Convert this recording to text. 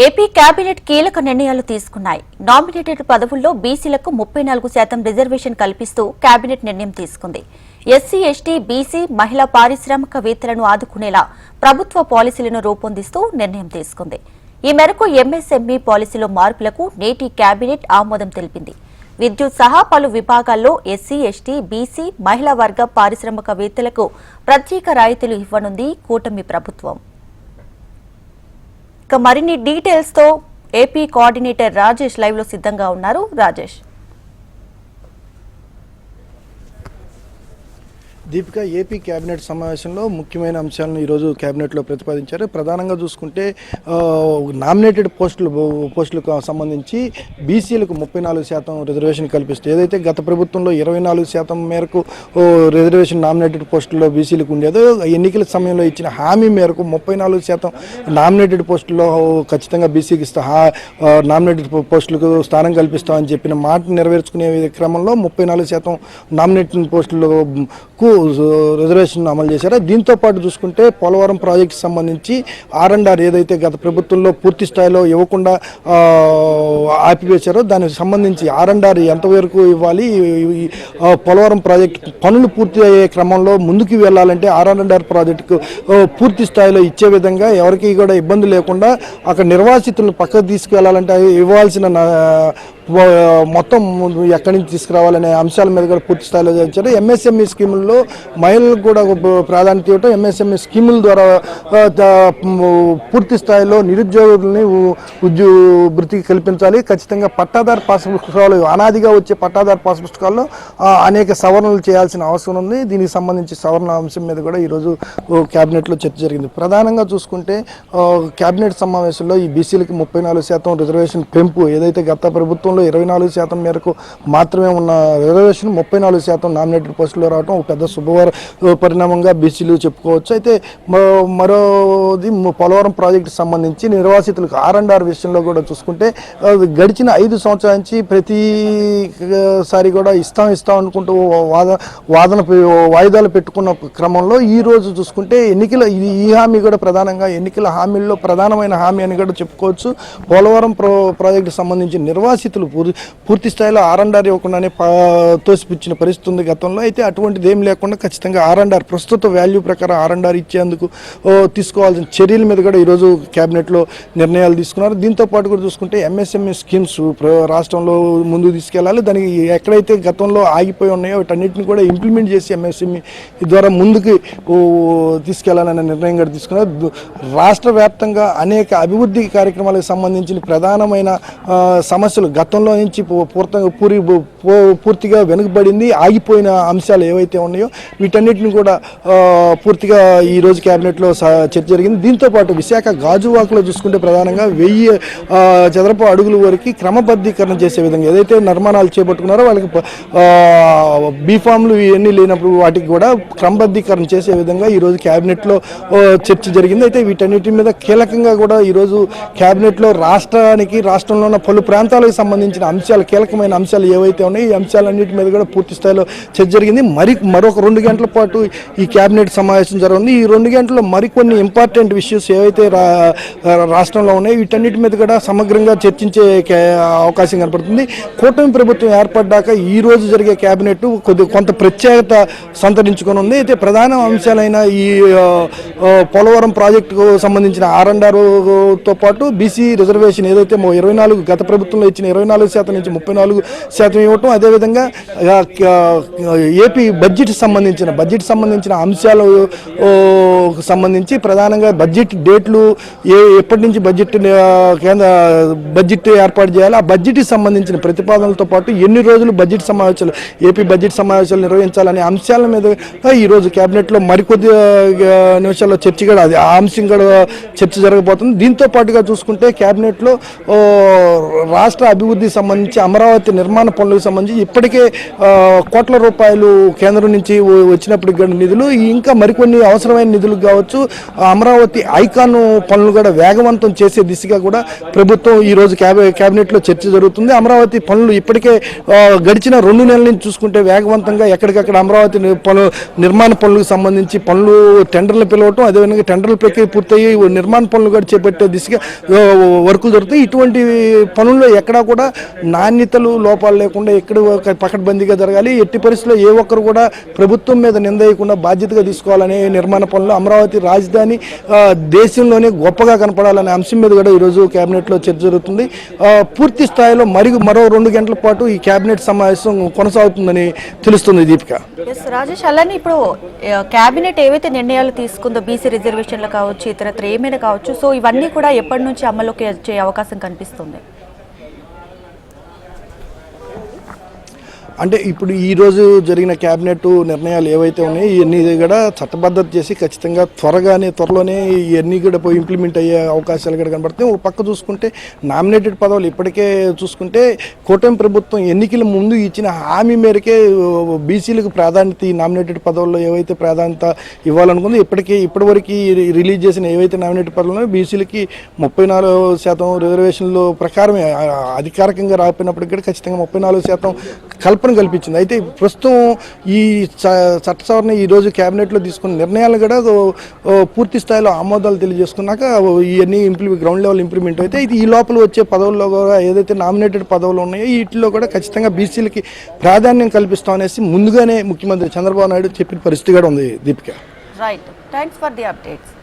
AP cabinet కీలక నిర్ణయాలు తీసుకున్నాయి. Nominated పదవుల్లో బీసీలకు 34% రిజర్వేషన్ కల్పిస్తూ కేబినెట్ నిర్ణయం తీసుకుంది. ఎస్సీ, ఎస్టీ, బీసీ, మహిళా పారిశ్రామికవేత్తలను ఆదుకునేలా ప్రభుత్వ పాలసీలను రూపొందిస్తూ నిర్ణయం తీసుకుంది. ఈ మేరకు ఎంఎస్ఎంఈ పాలసీలో మార్పులకు నేటి కేబినెట్ ఆమోదం తెలిపింది. విద్యుత్ సహా పలు విభాగాల్లో ఎస్సీ, ఎస్టీ, బీసీ, మహిళా వర్గ పారిశ్రామికవేత్తలకు ప్రత్యేక రాయితీలు ఇవ్వనుంది కూటమి ప్రభుత్వం. ఇక మరిన్ని డీటెయిల్స్ తో ఏపీ కోఆర్డినేటర్ రాజేష్ లైవ్ లో సిద్ధంగా ఉన్నారు. రాజేష్, దీపిక, ఏపీ కేబినెట్ సమావేశంలో ముఖ్యమైన అంశాలను ఈరోజు కేబినెట్లో ప్రతిపాదించారు. ప్రధానంగా చూసుకుంటే నామినేటెడ్ పోస్టులకు సంబంధించి బీసీలకు 34% రిజర్వేషన్ కల్పిస్తూ, ఏదైతే గత ప్రభుత్వంలో 24% మేరకు రిజర్వేషన్ నామినేటెడ్ పోస్టుల్లో బీసీలకు ఉండేదో, ఎన్నికల సమయంలో ఇచ్చిన హామీ మేరకు 34% నామినేటెడ్ పోస్టుల్లో ఖచ్చితంగా బీసీకి నామినేటెడ్ పోస్టులకు స్థానం కల్పిస్తామని చెప్పిన మాట నెరవేర్చుకునే క్రమంలో 34% నామినేటెడ్ పోస్టులకు రిజర్వేషన్ అమలు చేశారు. దీంతో పాటు చూసుకుంటే పోలవరం ప్రాజెక్టు సంబంధించి R&R ఏదైతే గత ప్రభుత్వంలో పూర్తి స్థాయిలో ఇవ్వకుండా ఆపివేశారో దానికి సంబంధించి R&R ఎంతవరకు ఇవ్వాలి, పోలవరం ప్రాజెక్టు పనులు పూర్తి అయ్యే క్రమంలో ముందుకు వెళ్ళాలంటే R&R ప్రాజెక్టుకు పూర్తి స్థాయిలో ఇచ్చే విధంగా ఎవరికి కూడా ఇబ్బంది లేకుండా అక్కడ నిర్వాసితులను పక్కకు తీసుకువెళ్ళాలంటే ఇవ్వాల్సిన మొత్తం ఎక్కడి నుంచి తీసుకురావాలనే అంశాల మీద కూడా పూర్తి స్థాయిలో చేశారు. ఎంఎస్ఎంఈ స్కీముల్లో మహిళలకు కూడా ప్రాధాన్యత ఇవ్వటం, ఎంఎస్ఎంఈ స్కీముల ద్వారా పూర్తి స్థాయిలో నిరుద్యోగులని వృత్తికి కల్పించాలి. ఖచ్చితంగా పట్టాదారు పాస్ పుస్తకాలు, అనాదిగా వచ్చే పట్టాదారు పాస్ పుస్తకాల్లో అనేక సవరణలు చేయాల్సిన అవసరం ఉంది. దీనికి సంబంధించి సవరణ అంశం మీద కూడా ఈరోజు క్యాబినెట్లో చర్చ జరిగింది. ప్రధానంగా చూసుకుంటే క్యాబినెట్ సమావేశంలో ఈ బీసీలకి 34% రిజర్వేషన్ పెంపు, ఏదైతే గత ప్రభుత్వం 24% మేరకు మాత్రమే ఉన్న రిజర్వేషన్ 34% నామినేటెడ్ పోస్టులో రావడం ఒక పెద్ద శుభవార పరిణామంగా బీసీలు చెప్పుకోవచ్చు. అయితే మరోది పోలవరం ప్రాజెక్టు సంబంధించి నిర్వాసితులకు R&R విషయంలో కూడా చూసుకుంటే గడిచిన 5 సంవత్సరాల నుంచి ప్రతిసారి కూడా ఇస్తాం అనుకుంటూ వాయిదాలు పెట్టుకున్న క్రమంలో ఈ రోజు చూసుకుంటే ఈ హామీ కూడా ప్రధానంగా ఎన్నికల హామీల్లో ప్రధానమైన హామీ అని కూడా చెప్పుకోవచ్చు. పోలవరం ప్రాజెక్టు సంబంధించి నిర్వాసితులు పూర్తి స్థాయిలో R&R ఇవ్వకుండానే తోసిపుచ్చిన పరిస్థితి ఉంది గతంలో. అయితే అటువంటిది ఏం లేకుండా ఖచ్చితంగా R&R ప్రస్తుత వాల్యూ ప్రకారం R&R ఇచ్చేందుకు తీసుకోవాల్సిన చర్యల మీద కూడా ఈరోజు క్యాబినెట్లో నిర్ణయాలు తీసుకున్నారు. దీంతో పాటు కూడా చూసుకుంటే ఎంఎస్ఎంఈ స్కీమ్స్ రాష్ట్రంలో ముందుకు తీసుకెళ్లాలి. దానికి ఎక్కడైతే గతంలో ఆగిపోయి ఉన్నాయో వీటన్నిటిని కూడా ఇంప్లిమెంట్ చేసి ఎంఎస్ఎంఈ ద్వారా ముందుకు తీసుకెళ్లాలనే నిర్ణయం కూడా తీసుకున్నారు. రాష్ట్ర వ్యాప్తంగా అనేక అభివృద్ధి కార్యక్రమాలకు సంబంధించిన ప్రధానమైన సమస్యలు గతంలో నుంచి పూర్తిగా వెనుకబడింది, ఆగిపోయిన అంశాలు ఏవైతే ఉన్నాయో వీటన్నిటిని కూడా పూర్తిగా ఈరోజు క్యాబినెట్లో చర్చ జరిగింది. దీంతోపాటు విశాఖ గాజువాకలో చూసుకుంటే ప్రధానంగా 1000 చదరపు అడుగుల వరకు క్రమబద్ధీకరణ చేసే విధంగా ఏదైతే నిర్మాణాలు చేపట్టుకున్నారో వాళ్ళకి బీఫామ్లు ఇవన్నీ లేనప్పుడు వాటికి కూడా క్రమబద్ధీకరణ చేసే విధంగా ఈరోజు క్యాబినెట్లో చర్చ జరిగింది. అయితే వీటన్నిటి మీద కీలకంగా కూడా ఈరోజు క్యాబినెట్లో రాష్ట్రంలో ఉన్న పలు ప్రాంతాలకు సంబంధించిన అంశాలు, కీలకమైన అంశాలు ఏవైతే ఉన్నాయో ఈ అంశాలన్నిటి మీద కూడా పూర్తి స్థాయిలో చర్చ జరిగింది. మరొక 2 గంటల పాటు ఈ కేబినెట్ సమావేశం జరుగుతుంది. ఈ 2 గంటల్లో మరికొన్ని ఇంపార్టెంట్ ఇష్యూస్ ఏవైతే రాష్ట్రంలో ఉన్నాయో వీటన్నిటి మీద కూడా సమగ్రంగా చర్చించే అవకాశం కనపడుతుంది. కూటమి ప్రభుత్వం ఏర్పడ్డాక ఈ రోజు జరిగే కేబినెట్ కొంత ప్రత్యేకత సంతరించుకొని ఉంది. అయితే ప్రధాన అంశాలైన ఈ పోలవరం ప్రాజెక్టుకు సంబంధించిన R&Rతో పాటు బీసీ రిజర్వేషన్ ఏదైతే 24 గత ప్రభుత్వంలో ఇచ్చిన 24% నుంచి 34% ఇవ్వటం, అదేవిధంగా ఏపీ బడ్జెట్ సంబంధించిన అంశాలు సంబంధించి ప్రధానంగా బడ్జెట్ డేట్లు ఎప్పటి నుంచి కేంద్ర బడ్జెట్ ఏర్పాటు చేయాలి, ఆ బడ్జెట్కి సంబంధించిన ప్రతిపాదనలతో పాటు ఎన్ని రోజులు ఏపీ బడ్జెట్ సమావేశాలు నిర్వహించాలనే అంశాల మీద ఈరోజు క్యాబినెట్లో మరికొద్ది నిమిషాల్లో ఆ అంశం కూడా చర్చ జరగబోతుంది. దీంతో పాటుగా చూసుకుంటే క్యాబినెట్లో రాష్ట్ర అభివృద్ధి అభివృద్ధికి సంబంధించి అమరావతి నిర్మాణ పనులకు సంబంధించి ఇప్పటికే కోట్ల రూపాయలు కేంద్రం నుంచి వచ్చినప్పటికి కూడా నిధులు, ఇంకా మరికొన్ని అవసరమైన నిధులు కావచ్చు, అమరావతి ఐకాన్ పనులు కూడా వేగవంతం చేసే దిశగా కూడా ప్రభుత్వం ఈరోజు కేబినెట్లో చర్చ జరుగుతుంది. అమరావతి పనులు ఇప్పటికే గడిచిన 2 నెలల నుంచి చూసుకుంటే వేగవంతంగా ఎక్కడికక్కడ అమరావతి నిర్మాణ పనులకు సంబంధించి పనులు టెండర్లు పిలవటం, అదేవిధంగా టెండర్ల ప్రక్రియ పూర్తయ్యి నిర్మాణ పనులు కూడా చేపట్టే దిశగా వర్కులు జరుగుతాయి. ఇటువంటి పనుల్లో ఎక్కడా కూడా నాణ్యతలు లోపాలు లేకుండా ఎక్కడ పకడ్బందీగా జరగాలి. ఎట్టి పరిస్థితుల్లో ఏ ఒక్కరు కూడా ప్రభుత్వం మీద నింద వేయకుండా బాధ్యతగా తీసుకోవాలనే నిర్మాణ పనులు, అమరావతి రాజధాని దేశంలోనే గొప్పగా కనపడాలనే అంశం మీద కూడా ఈరోజు కేబినెట్లో చర్చ జరుగుతుంది. పూర్తి స్థాయిలో మరో 2 గంటల పాటు ఈ కేబినెట్ సమావేశం కొనసాగుతుందని తెలుస్తుంది. దీపిక. రాజేష్, అలానే ఇప్పుడు కేబినెట్ ఏవైతే నిర్ణయాలు తీసుకుందో బీసీ రిజర్వేషన్లు కావచ్చు, ఇతరత్ర ఏమైనా కావచ్చు, సో ఇవన్నీ కూడా ఎప్పటి నుంచి అమల్లోకి వచ్చే అవకాశం కనిపిస్తుంది? అంటే ఇప్పుడు ఈరోజు జరిగిన క్యాబినెట్ నిర్ణయాలు ఏవైతే ఉన్నాయో ఇవన్నీ కూడా చట్టబద్ధత చేసి ఖచ్చితంగా త్వరలోనే ఇవన్నీ కూడా ఇంప్లిమెంట్ అయ్యే అవకాశాలు కూడా కనబడుతున్నాయి. ఒక పక్క చూసుకుంటే నామినేటెడ్ పదవులు ఇప్పటికే చూసుకుంటే కూటమి ప్రభుత్వం ఎన్నికల ముందు ఇచ్చిన హామీ మేరకే బీసీలకు ప్రాధాన్యత, ఈ నామినేటెడ్ పదవుల్లో ఏవైతే ప్రాధాన్యత ఇవ్వాలనుకుందో ఇప్పటివరకు రిలీజ్ చేసిన ఏవైతే నామినేటెడ్ పదవులు ఉన్నాయో బీసీలకి 34% రిజర్వేషన్ల ప్రకారం అధికారికంగా రాకపోయినప్పటికీ కూడా ఖచ్చితంగా 34% కల్పించింది. అయితే ప్రస్తుతం ఈ చట్ట సవరణ ఈరోజు కేబినెట్లో తీసుకున్న నిర్ణయాలు కూడా పూర్తి స్థాయిలో ఆమోదాలు తెలియజేసుకున్నాక ఇవన్నీ గ్రౌండ్ లెవెల్ ఇంప్లిమెంట్ అయితే ఇది ఈ లోపల వచ్చే పదవుల్లో కూడా ఏదైతే నామినేటెడ్ పదవులు ఉన్నాయో వీటిలో కూడా ఖచ్చితంగా బీసీలకి ప్రాధాన్యం కల్పిస్తాం అనేసి ముందుగానే ముఖ్యమంత్రి చంద్రబాబు నాయుడు చెప్పిన పరిస్థితి కూడా ఉంది. Deepika. Right, thanks for the updates.